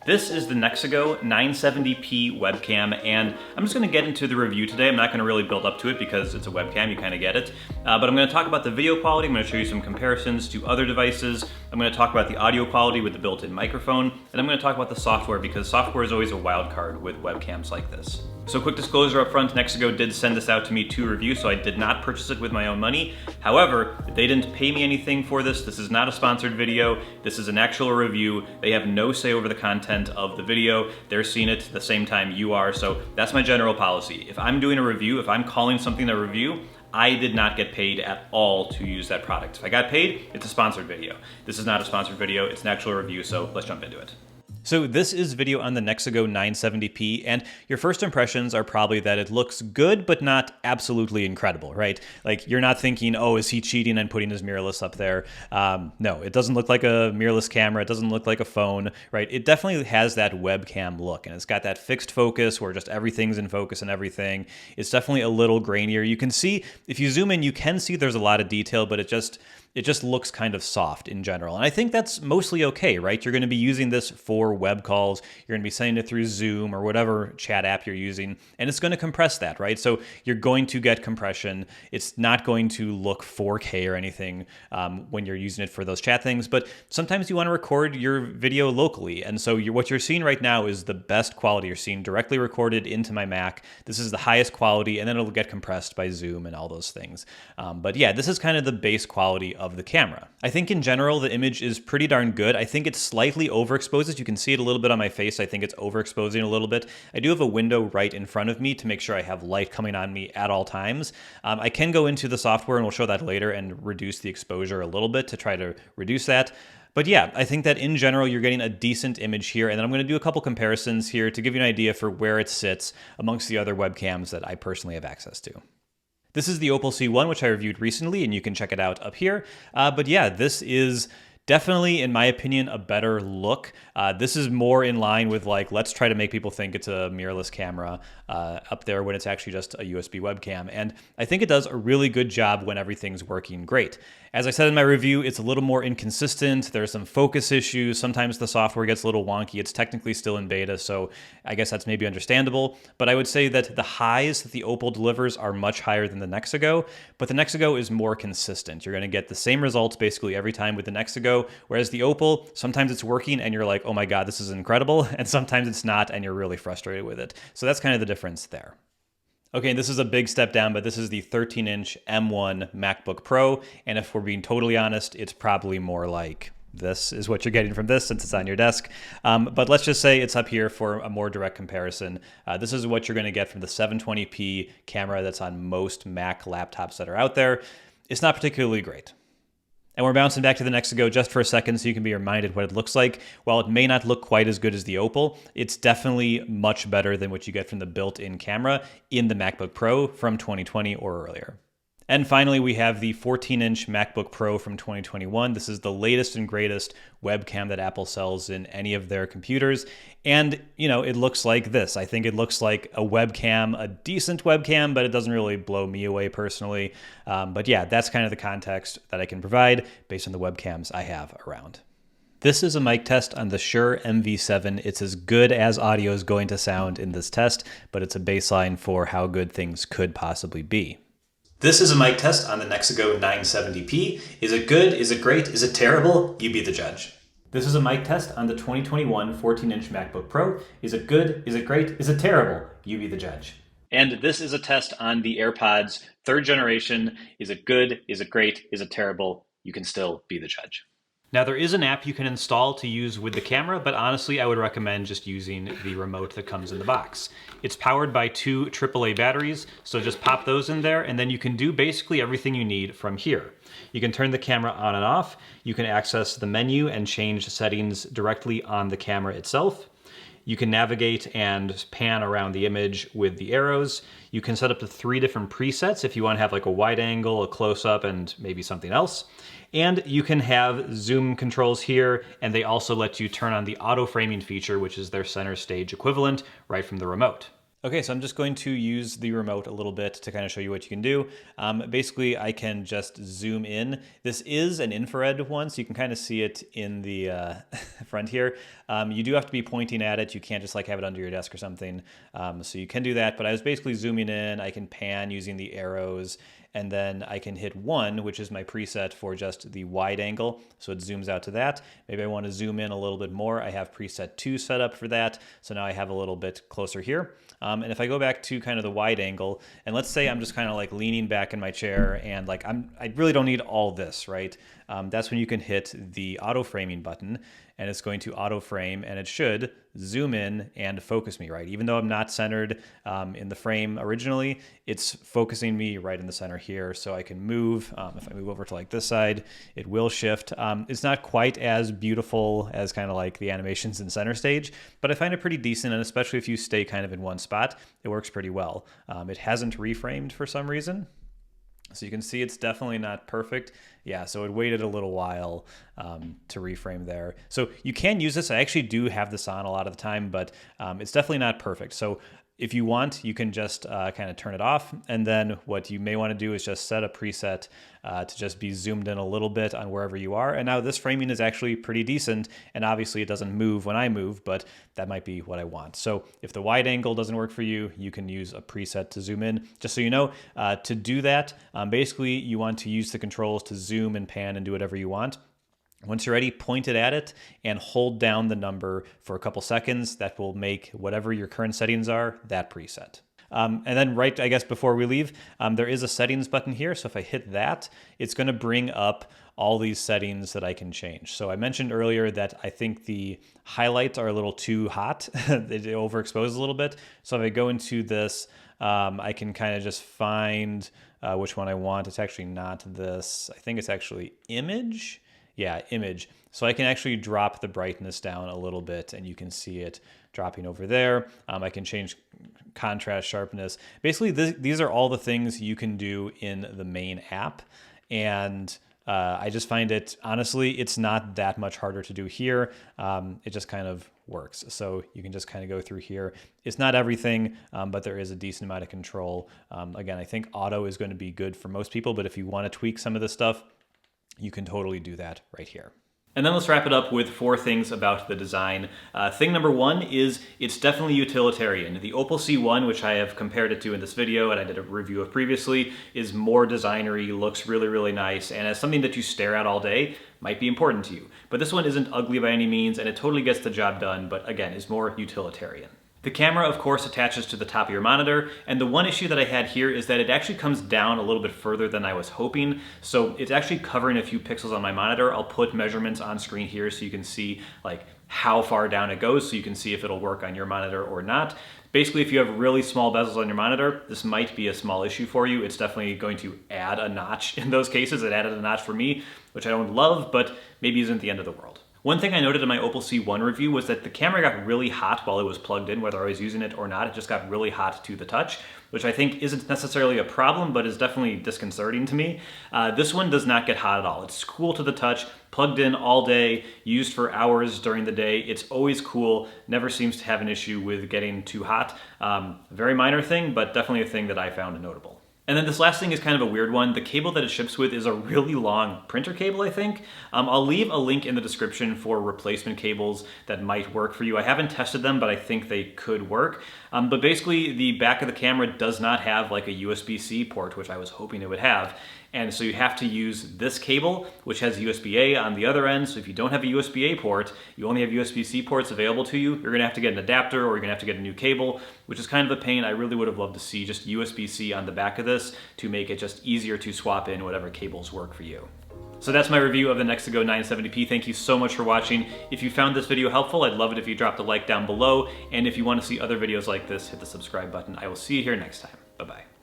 This is the Nexigo 970p webcam, and I'm just gonna get into the review today. I'm not gonna really build up to it because it's a webcam, you kinda get it. But I'm gonna talk about the video quality, I'm gonna show you some comparisons to other devices, I'm gonna talk about the audio quality with the built-in microphone, and I'm gonna talk about the software because software is always a wild card with webcams like this. So quick disclosure up front, Nexigo did send this out to me to review, so I did not purchase it with my own money. However, they didn't pay me anything for this. This is not a sponsored video. This is an actual review. They have no say over the content of the video. They're seeing it the same time you are, so that's my general policy. If I'm doing a review, if I'm calling something a review, I did not get paid at all to use that product. If I got paid, it's a sponsored video. This is not a sponsored video, it's an actual review, so let's jump into it. So this is video on the Nexigo 970p, and your first impressions are probably that it looks good, but not absolutely incredible, right? Like, you're not thinking, oh, is he cheating and putting his mirrorless up there? No, it doesn't look like a mirrorless camera. It doesn't look like a phone, right? It definitely has that webcam look, and it's got that fixed focus where just everything's in focus and everything. It's definitely a little grainier. You can see, if you zoom in, you can see there's a lot of detail, but it just looks kind of soft in general. And I think that's mostly okay, right? You're gonna be using this for web calls, you're gonna be sending it through Zoom or whatever chat app you're using, and it's gonna compress that, right? So you're going to get compression. It's not going to look 4K or anything when you're using it for those chat things, but sometimes you wanna record your video locally. And so what you're seeing right now is the best quality. You're seeing directly recorded into my Mac. This is the highest quality, and then it'll get compressed by Zoom and all those things. But yeah, this is kind of the base quality of the camera. I think in general, the image is pretty darn good. I think it's slightly overexposed. You can see it a little bit on my face. I think it's overexposing a little bit. I do have a window right in front of me to make sure I have light coming on me at all times. I can go into the software, and we'll show that later, and reduce the exposure a little bit to try to reduce that. But yeah, I think that in general, you're getting a decent image here. And then I'm going to do a couple comparisons here to give you an idea for where it sits amongst the other webcams that I personally have access to. This is the Opal C1, which I reviewed recently, and you can check it out up here. But yeah, this is definitely, in my opinion, a better look. This is more in line with, like, let's try to make people think it's a mirrorless camera up there when it's actually just a USB webcam. And I think it does a really good job when everything's working great. As I said in my review, it's a little more inconsistent. There's some focus issues. Sometimes the software gets a little wonky. It's technically still in beta, so I guess that's maybe understandable. But I would say that the highs that the Opal delivers are much higher than the Nexigo, but the Nexigo is more consistent. You're gonna get the same results basically every time with the Nexigo, whereas the Opal, sometimes it's working and you're like, oh my God, this is incredible, and sometimes it's not and you're really frustrated with it. So that's kind of the difference there. Okay, this is a big step down, but this is the 13-inch M1 MacBook Pro, and if we're being totally honest, it's probably more like this is what you're getting from this since it's on your desk. But let's just say it's up here for a more direct comparison. This is what you're gonna get from the 720p camera that's on most Mac laptops that are out there. It's not particularly great. And we're bouncing back to the Nexigo just for a second so you can be reminded what it looks like. While it may not look quite as good as the Opal, it's definitely much better than what you get from the built-in camera in the MacBook Pro from 2020 or earlier. And finally, we have the 14-inch MacBook Pro from 2021. This is the latest and greatest webcam that Apple sells in any of their computers. And, you know, it looks like this. I think it looks like a webcam, a decent webcam, but it doesn't really blow me away personally. But yeah, that's kind of the context that I can provide based on the webcams I have around. This is a mic test on the Shure MV7. It's as good as audio is going to sound in this test, but it's a baseline for how good things could possibly be. This is a mic test on the Nexigo 970p. Is it good? Is it great? Is it terrible? You be the judge. This is a mic test on the 2021 14-inch MacBook Pro. Is it good? Is it great? Is it terrible? You be the judge. And this is a test on the AirPods 3rd generation. Is it good? Is it great? Is it terrible? You can still be the judge. Now, there is an app you can install to use with the camera, but honestly, I would recommend just using the remote that comes in the box. It's powered by 2 AAA batteries, so just pop those in there, and then you can do basically everything you need from here. You can turn the camera on and off, you can access the menu and change settings directly on the camera itself. You can navigate and pan around the image with the arrows. You can set up to 3 different presets if you want to have like a wide angle, a close-up, and maybe something else. And you can have zoom controls here, and they also let you turn on the auto framing feature, which is their center stage equivalent, right from the remote. Okay, so I'm just going to use the remote a little bit to kind of show you what you can do. Basically, I can just zoom in. This is an infrared one, so you can kind of see it in the front here. You do have to be pointing at it. You can't just like have it under your desk or something. So you can do that, but I was basically zooming in. I can pan using the arrows, and then I can hit 1, which is my preset for just the wide angle. So it zooms out to that. Maybe I want to zoom in a little bit more. I have preset 2 set up for that. So now I have a little bit closer here. And if I go back to kind of the wide angle, and let's say I'm just kind of like leaning back in my chair and like I really don't need all this, right? That's when you can hit the auto framing button, and it's going to auto frame, and it should zoom in and focus me, right? Even though I'm not centered in the frame originally, it's focusing me right in the center here, so I can move. If I move over to like this side, it will shift. It's not quite as beautiful as kind of like the animations in Center Stage, but I find it pretty decent, and especially if you stay kind of in one spot, it works pretty well. It hasn't reframed for some reason. So you can see it's definitely not perfect. Yeah, so it waited a little while to reframe there. So you can use this. I actually do have this on a lot of the time, but it's definitely not perfect. So if you want, you can just kind of turn it off. And then what you may want to do is just set a preset to just be zoomed in a little bit on wherever you are. And now this framing is actually pretty decent. And obviously it doesn't move when I move, but that might be what I want. So if the wide angle doesn't work for you, you can use a preset to zoom in. Just so you know, to do that, basically you want to use the controls to zoom and pan and do whatever you want. Once you're ready, point it at it and hold down the number for a couple seconds. That will make whatever your current settings are that preset. And then right, I guess, before we leave, there is a settings button here. So if I hit that, it's going to bring up all these settings that I can change. So I mentioned earlier that I think the highlights are a little too hot. It overexposes a little bit. So if I go into this, I can kind of just find which one I want. It's actually not this. I think it's actually image. Yeah, image. So I can actually drop the brightness down a little bit, and you can see it dropping over there. I can change contrast, sharpness. Basically, these are all the things you can do in the main app. And I just find it, honestly, it's not that much harder to do here. It just kind of works. So you can just kind of go through here. It's not everything, but there is a decent amount of control. Again, I think auto is going to be good for most people, but if you want to tweak some of this stuff, you can totally do that right here. And then let's wrap it up with 4 things about the design. Thing number 1 is it's definitely utilitarian. The Opal C1, which I have compared it to in this video and I did a review of previously, is more designery, looks really, really nice, and as something that you stare at all day, might be important to you. But this one isn't ugly by any means, and it totally gets the job done, but again, is more utilitarian. The camera, of course, attaches to the top of your monitor, and the one issue that I had here is that it actually comes down a little bit further than I was hoping, so it's actually covering a few pixels on my monitor. I'll put measurements on screen here so you can see like how far down it goes, so you can see if it'll work on your monitor or not. Basically, if you have really small bezels on your monitor, this might be a small issue for you. It's definitely going to add a notch in those cases. It added a notch for me, which I don't love, but maybe isn't the end of the world. One thing I noted in my Opal C1 review was that the camera got really hot while it was plugged in, whether I was using it or not. It just got really hot to the touch, which I think isn't necessarily a problem, but is definitely disconcerting to me. This one does not get hot at all. It's cool to the touch, plugged in all day, used for hours during the day. It's always cool, never seems to have an issue with getting too hot. Very minor thing, but definitely a thing that I found notable. And then this last thing is kind of a weird one. The cable that it ships with is a really long printer cable, I think. I'll leave a link in the description for replacement cables that might work for you. I haven't tested them, but I think they could work. But basically, the back of the camera does not have like a USB-C port, which I was hoping it would have. And so you have to use this cable, which has USB-A on the other end. So if you don't have a USB-A port, you only have USB-C ports available to you, you're gonna have to get an adapter or you're gonna have to get a new cable, which is kind of a pain. I really would have loved to see just USB-C on the back of this to make it just easier to swap in whatever cables work for you. So that's my review of the Nexago 970p. Thank you so much for watching. If you found this video helpful, I'd love it if you dropped a like down below. And if you want to see other videos like this, hit the subscribe button. I will see you here next time. Bye-bye.